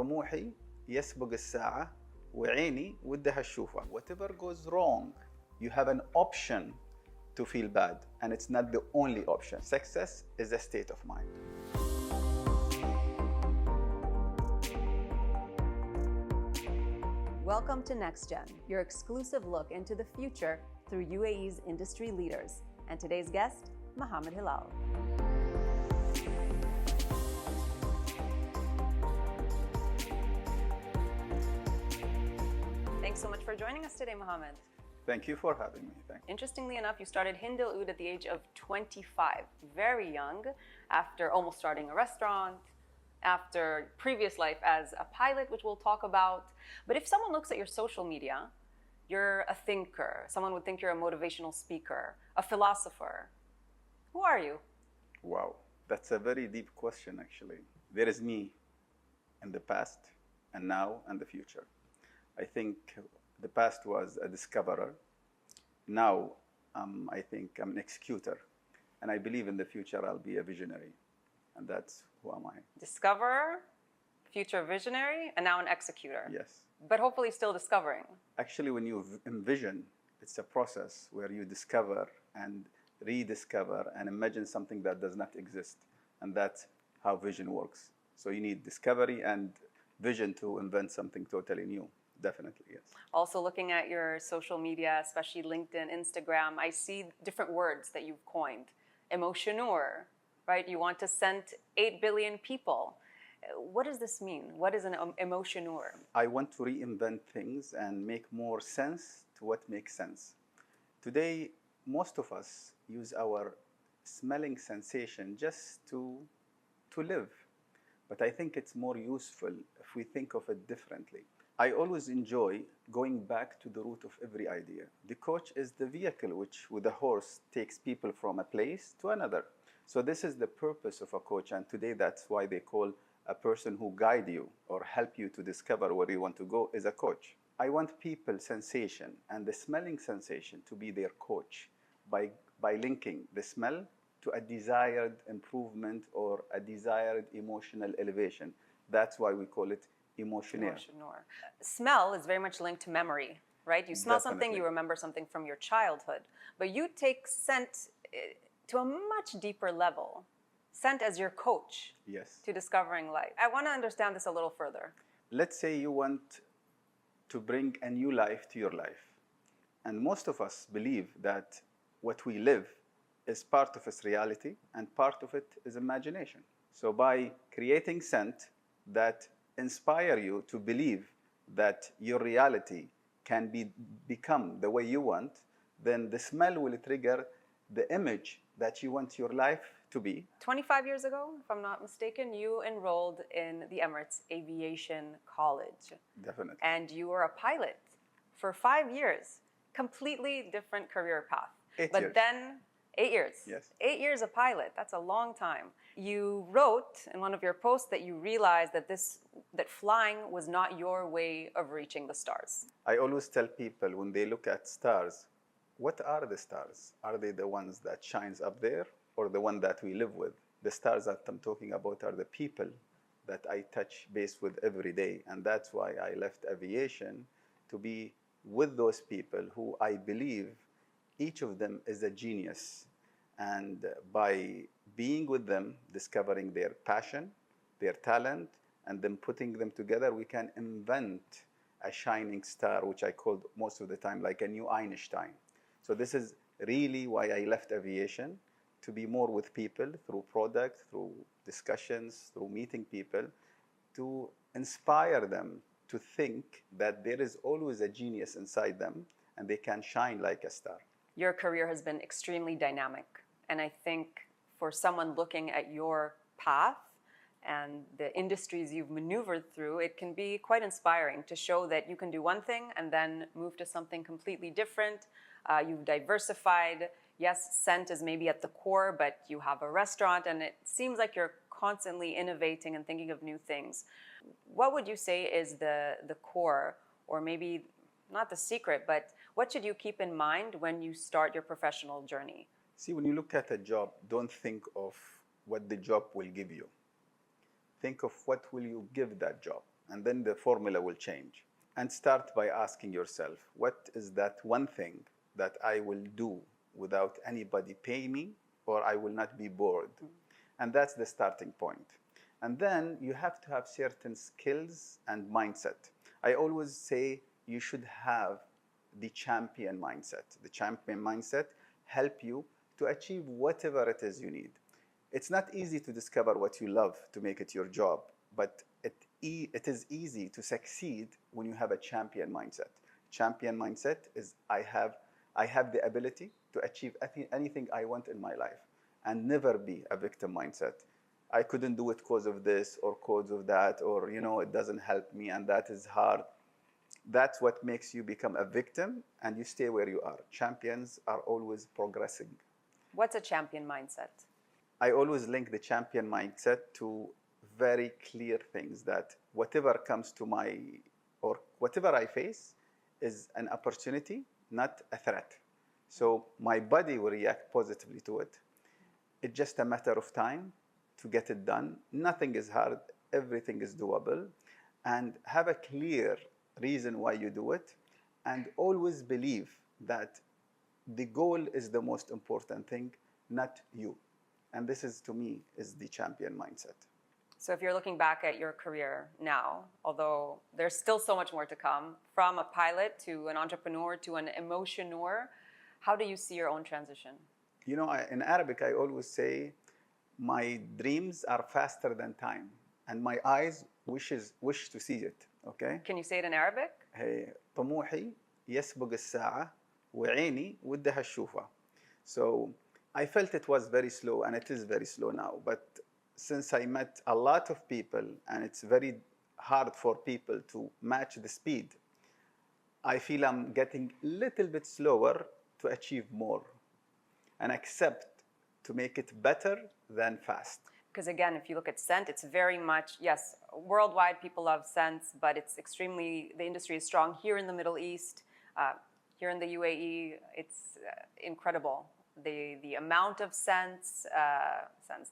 طموحي يسبق الساعة وعيني ودها تشوفه. Whatever goes wrong, you have an option to feel bad, and it's not the only option. Success is a state of mind. Welcome to Next Gen, your exclusive look into the future through UAE's industry leaders. And today's guest, Mohamed Hilal. Thanks so much for joining us today, Mohamed. Thank you for having me. Interestingly enough, you started Hilal Group at the age of 25, very young, after almost starting a restaurant, after previous life as a pilot, which we'll talk about. But if someone looks at your social media, you're a thinker. Someone would think you're a motivational speaker, a philosopher. Who are you? Wow, that's a very deep question, actually. There is me in the past, and now, and the future. I think the past was a discoverer. Now, I think I'm an executor. And I believe in the future I'll be a visionary. And that's who am I. Discoverer, future visionary, and now an executor. Yes. But hopefully still discovering. Actually, when you envision, it's a process where you discover and rediscover and imagine something that does not exist. And that's how vision works. So you need discovery and vision to invent something totally new. Definitely, yes. Also looking at your social media, especially LinkedIn, Instagram, I see different words that you've coined. Emotioneur, right? You want to send 8 billion people. What does this mean? What is an emotioneur? I want to reinvent things and make more sense to what makes sense. Today, most of us use our smelling sensation just to live. But I think it's more useful if we think of it differently. I always enjoy going back to the root of every idea. The coach is the vehicle which, with a horse, takes people from a place to another. So this is the purpose of a coach, and today that's why they call a person who guide you or help you to discover where you want to go is a coach. I want people sensation and the smelling sensation to be their coach by linking the smell to a desired improvement or a desired emotional elevation. That's why we call it emotioneur. Smell is very much linked to memory, right? You smell something, you remember something from your childhood. But you take scent to a much deeper level. Scent as your coach. Yes. To discovering life. I want to understand this a little further. Let's say you want to bring a new life to your life. And most of us believe that what we live is part of its reality and part of it is imagination. So by creating scent that inspire you to believe that your reality can become the way you want, then the smell will trigger the image that you want your life to be. 25 years ago, if I'm not mistaken, you enrolled in the Emirates Aviation College. Definitely. And you were a pilot for 5 years. Completely different career path. 8 but years. Then 8 years. Yes. 8 years a pilot. That's a long time. You wrote in one of your posts that you realized that flying was not your way of reaching the stars. I always tell people when they look at stars, what are the stars? Are they the ones that shines up there or the one that we live with? The stars that I'm talking about are the people that I touch base with every day. And that's why I left aviation to be with those people who I believe each of them is a genius. And by being with them, discovering their passion, their talent, and then putting them together, we can invent a shining star, which I called most of the time like a new Einstein. So this is really why I left aviation, to be more with people through product, through discussions, through meeting people, to inspire them to think that there is always a genius inside them and they can shine like a star. Your career has been extremely dynamic. And I think for someone looking at your path and the industries you've maneuvered through, it can be quite inspiring to show that you can do one thing and then move to something completely different. You've diversified. Yes, scent is maybe at the core, but you have a restaurant and it seems like you're constantly innovating and thinking of new things. What would you say is the core, or maybe not the secret, but what should you keep in mind when you start your professional journey? See, when you look at a job, don't think of what the job will give you. Think of what will you give that job. and then the formula will change. And start by asking yourself, what is that one thing that I will do without anybody pay me, or I will not be bored? And that's the starting point. And then you have to have certain skills and mindset. I always say you should have the champion mindset. The champion mindset help you to achieve whatever it is you need. It's not easy to discover what you love to make it your job, but it is easy to succeed when you have a champion mindset. Champion mindset is I have the ability to achieve anything I want in my life, and never be a victim mindset. I couldn't do it because of this or because of that, or it doesn't help me and that is hard. That's what makes you become a victim, and you stay where you are. Champions are always progressing. What's a champion mindset? I always link the champion mindset to very clear things, that whatever comes to or whatever I face is an opportunity, not a threat. So my body will react positively to it. It's just a matter of time to get it done. Nothing is hard, everything is doable. And have a clear reason why you do it, and always believe that the goal is the most important thing, not you. And this is, to me, is the champion mindset. So if you're looking back at your career now, although there's still so much more to come, from a pilot to an entrepreneur to an emotioneur, how do you see your own transition? In Arabic, I always say, my dreams are faster than time, and my eyes wish to see it. Okay? Can you say it in Arabic? Hey, طموحي يسبق الساعة وعيني ودها تشوفها. So I felt it was very slow, and it is very slow now. But since I met a lot of people, and it's very hard for people to match the speed, I feel I'm getting a little bit slower to achieve more and accept to make it better than fast. Because again, if you look at scent, it's very much, yes, worldwide people love scents, but it's the industry is strong here in the Middle East, here in the UAE. It's incredible. The amount of scents,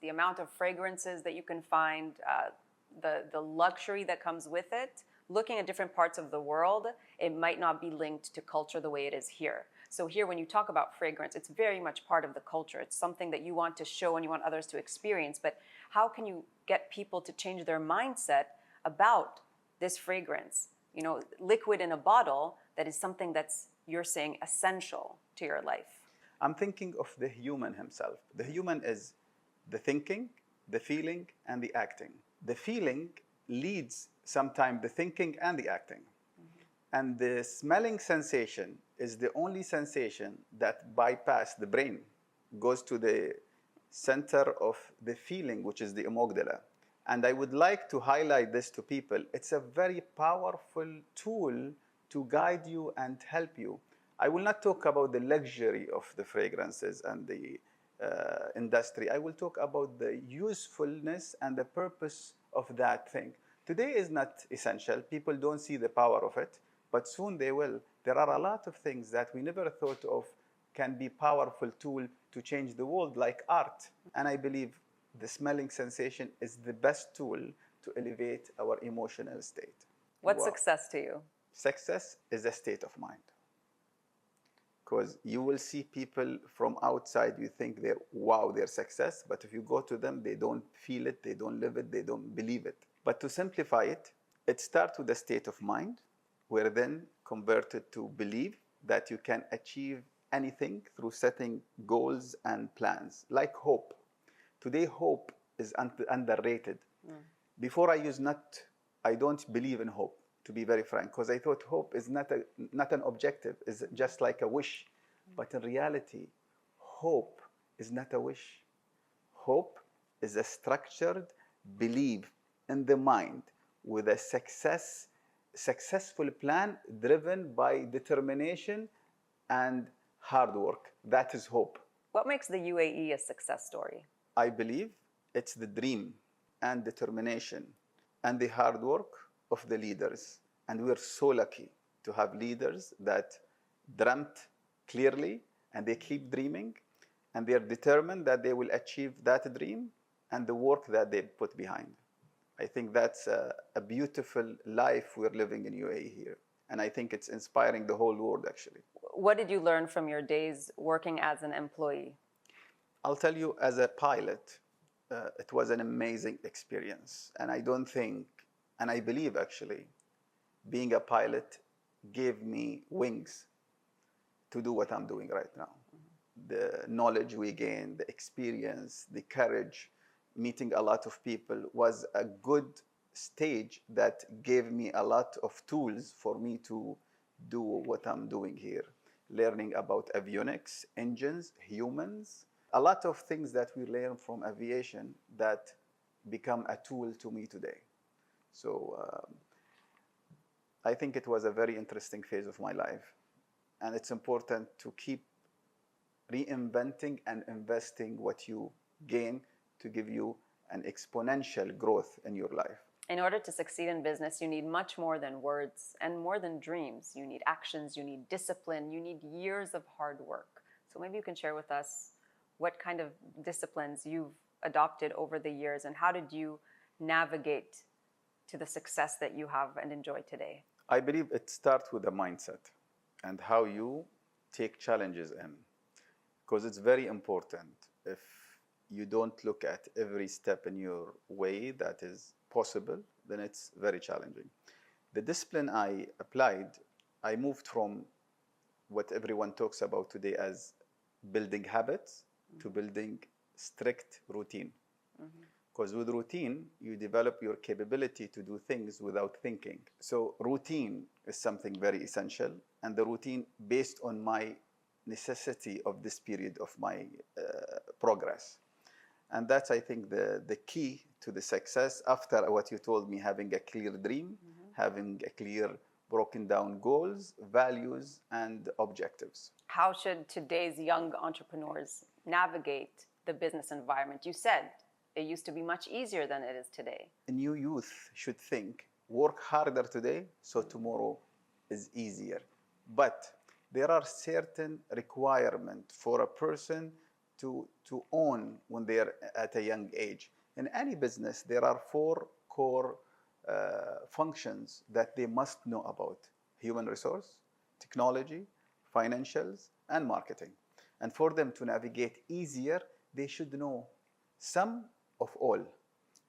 the amount of fragrances that you can find, the luxury that comes with it. Looking at different parts of the world, it might not be linked to culture the way it is here. So here, when you talk about fragrance, it's very much part of the culture. It's something that you want to show and you want others to experience. But how can you get people to change their mindset about this fragrance? Liquid in a bottle, that is something that's, you're saying, essential to your life. I'm thinking of the human himself. The human is the thinking, the feeling, and the acting. The feeling leads sometimes the thinking and the acting. And the smelling sensation is the only sensation that bypasses the brain, goes to the center of the feeling, which is the amygdala. And I would like to highlight this to people. It's a very powerful tool to guide you and help you. I will not talk about the luxury of the fragrances and the industry. I will talk about the usefulness and the purpose of that thing. Today is not essential. People don't see the power of it, but soon they will. There are a lot of things that we never thought of can be powerful tool to change the world, like art. And I believe the smelling sensation is the best tool to elevate our emotional state. What's success to you? Success is a state of mind. Because you will see people from outside, you think they're success, but if you go to them, they don't feel it, they don't live it, they don't believe it. But to simplify it, it starts with a state of mind, where then converted to believe that you can achieve anything through setting goals and plans, like hope. Today, hope is underrated. Before I don't believe in hope, to be very frank, because I thought hope is not an objective, it's just like a wish. But in reality, hope is not a wish. Hope is a structured belief in the mind with a successful plan driven by determination and hard work. That is hope. What makes the UAE a success story? I believe it's the dream and determination and the hard work of the leaders. And we're so lucky to have leaders that dreamt clearly, and they keep dreaming, and they're determined that they will achieve that dream and the work that they put behind. I think that's a beautiful life we're living in UAE here. And I think it's inspiring the whole world, actually. What did you learn from your days working as an employee? I'll tell you, as a pilot, it was an amazing experience. And I don't think, and I believe actually, being a pilot gave me wings to do what I'm doing right now. The knowledge we gained, the experience, the courage, meeting a lot of people was a good stage that gave me a lot of tools for me to do what I'm doing here. Learning about avionics, engines, humans, a lot of things that we learn from aviation that become a tool to me today. So I think it was a very interesting phase of my life. And it's important to keep reinventing and investing what you gain to give you an exponential growth in your life. In order to succeed in business, you need much more than words and more than dreams. You need actions, you need discipline, you need years of hard work. So maybe you can share with us what kind of disciplines you've adopted over the years and how did you navigate to the success that you have and enjoy today? I believe it starts with a mindset and how you take challenges in. Because it's very important. If you don't look at every step in your way that is possible, then it's very challenging. The discipline I applied, I moved from what everyone talks about today as building habits to building strict routine. Because with routine, you develop your capability to do things without thinking. So routine is something very essential, and the routine based on my necessity of this period of my progress. And that's, I think, the key to the success after what you told me, having a clear dream, having a clear broken down goals, values, and objectives. How should today's young entrepreneurs navigate the business environment? You said it used to be much easier than it is today. A new youth should think, work harder today so tomorrow is easier. But there are certain requirements for a person to own when they're at a young age. In any business, there are 4 core functions that they must know about: human resource, technology, financials, and marketing. And for them to navigate easier, they should know some of all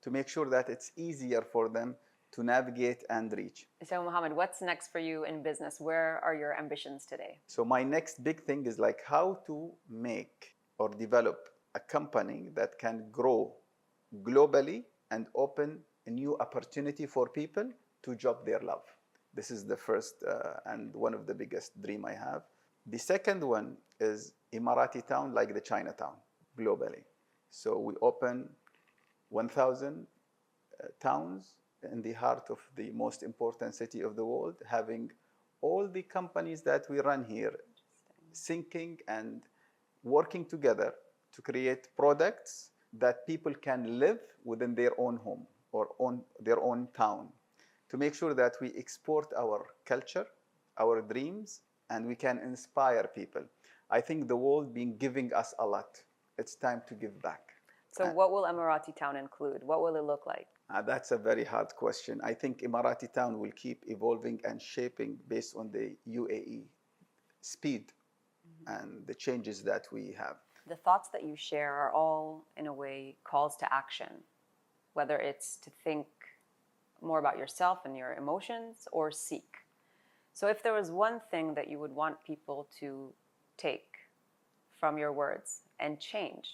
to make sure that it's easier for them to navigate and reach. So Mohamed, what's next for you in business? Where are your ambitions today? So my next big thing is like how to make or develop a company that can grow globally and open a new opportunity for people to job their love. This is the first and one of the biggest dream I have. The second one is Emirati town like the Chinatown globally. So we open 1,000 towns in the heart of the most important city of the world, having all the companies that we run here syncing and working together to create products that people can live within their own home or on their own town, to make sure that we export our culture, our dreams, and we can inspire people. I think the world been giving us a lot. It's time to give back. So what will Emirati town include? What will it look like? That's a very hard question. I think Emirati town will keep evolving and shaping based on the UAE speed and the changes that we have. The thoughts that you share are all, in a way, calls to action, whether it's to think more about yourself and your emotions or seek. So if there was one thing that you would want people to take from your words and change,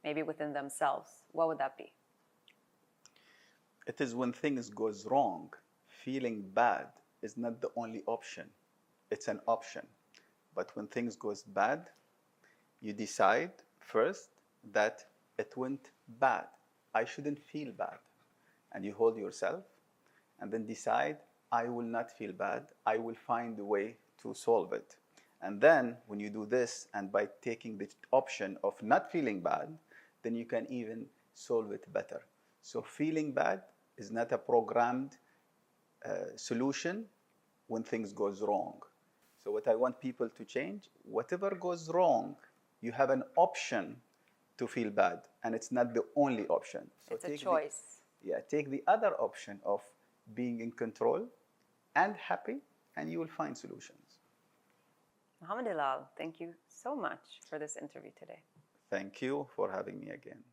maybe within themselves, what would that be? It is when things goes wrong, feeling bad is not the only option. It's an option. But when things goes bad, you decide first that it went bad. I shouldn't feel bad. And you hold yourself and then decide, I will not feel bad. I will find a way to solve it. And then when you do this, and by taking the option of not feeling bad, then you can even solve it better. So feeling bad is not a programmed solution when things goes wrong. So what I want people to change, whatever goes wrong, you have an option to feel bad, and it's not the only option. So it's a choice. Yeah, take the other option of being in control and happy, and you will find solutions. Mohamed Hilal, thank you so much for this interview today. Thank you for having me again.